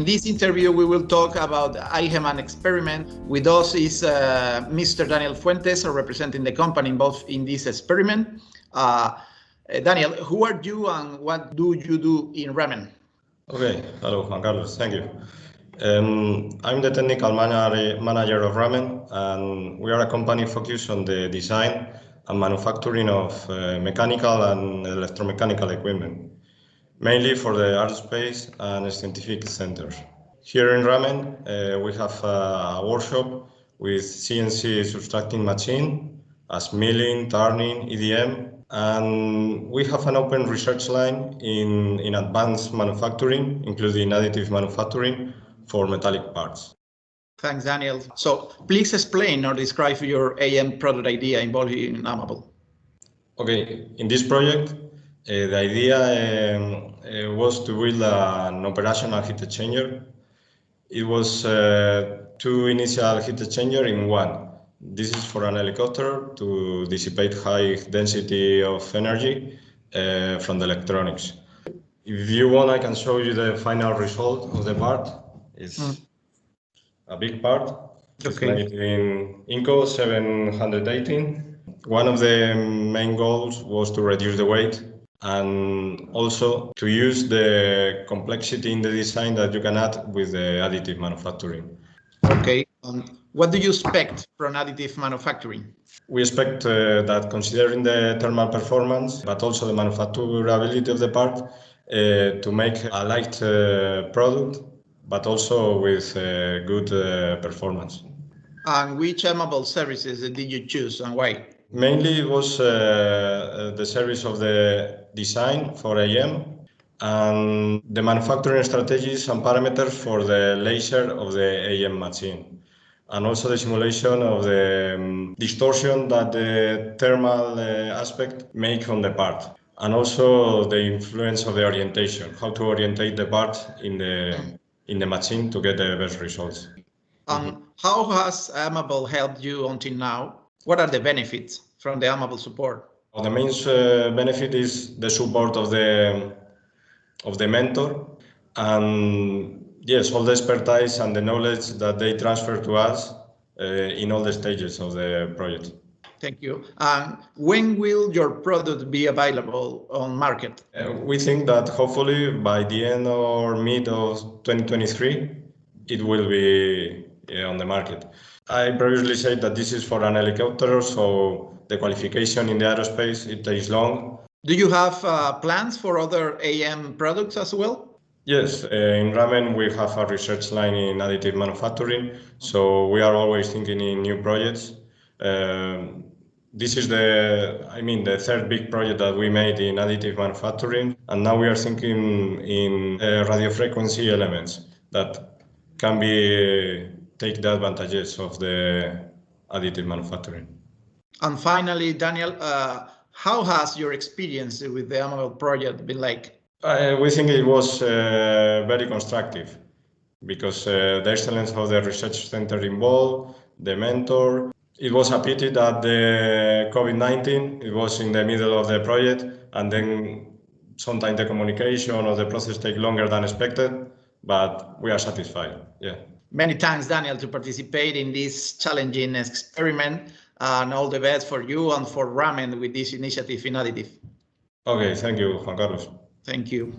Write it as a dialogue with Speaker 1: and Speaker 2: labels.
Speaker 1: In this interview, we will talk about the IHEMAM experiment. With us is Mr. Daniel Fuentes, representing the company involved in this experiment. Daniel, who are you and what do you do in Ramen?
Speaker 2: Okay, hello, Juan Carlos, thank you. I'm the technical manager of Ramen, and we are a company focused on the design and manufacturing of mechanical and electromechanical equipment, mainly for the aerospace and scientific centers. Here in Ramen, we have a workshop with CNC subtracting machine, as milling, turning, EDM, and we have an open research line in advanced manufacturing, including additive manufacturing for metallic parts.
Speaker 1: Thanks, Daniel. So please explain or describe your AM product idea involved in AMable.
Speaker 2: Okay, in this project, the idea was to build an operational heat exchanger. It was two initial heat exchanger in one. This is for an helicopter to dissipate high density of energy from the electronics. If you want, I can show you the final result of the part. It's a big part. It's made in Inco 718. One of the main goals was to reduce the weight and also to use the complexity in the design that you can add with the additive manufacturing.
Speaker 1: Okay. What do you expect from additive manufacturing?
Speaker 2: We expect that considering the thermal performance, but also the manufacturability of the part, to make a light product, but also with good performance.
Speaker 1: And which AMable services did you choose and why?
Speaker 2: Mainly it was the service of the design for AM and the manufacturing strategies and parameters for the laser of the AM machine, and also the simulation of the distortion that the thermal aspect make on the part, and also the influence of the orientation, how to orientate the part in the machine to get the best results.
Speaker 1: How has AMable helped you until now? What are the benefits from the AMable support?
Speaker 2: The main benefit is the support of the mentor, and yes, all the expertise and the knowledge that they transfer to us in all the stages of the project.
Speaker 1: Thank you. When will your product be available on market?
Speaker 2: We think that hopefully by the end or mid of 2023, it will be on the market. I previously said that this is for an helicopter, so the qualification in the aerospace, it takes long.
Speaker 1: Do you have plans for other AM products as well?
Speaker 2: Yes, in Ramen we have a research line in additive manufacturing, so we are always thinking in new projects. This is the third big project that we made in additive manufacturing, and now we are thinking in radio frequency elements that can take the advantages of the additive manufacturing.
Speaker 1: And finally, Daniel, how has your experience with the AMable project been like?
Speaker 2: We think it was very constructive because the excellence of the research center involved, the mentor. It was a pity that the COVID-19, it was in the middle of the project, and then sometimes the communication or the process take longer than expected, but we are satisfied, yeah.
Speaker 1: Many thanks, Daniel, to participate in this challenging experiment, and all the best for you and for Ramen with this initiative in additive.
Speaker 2: Okay, thank you, Juan Carlos.
Speaker 1: Thank you.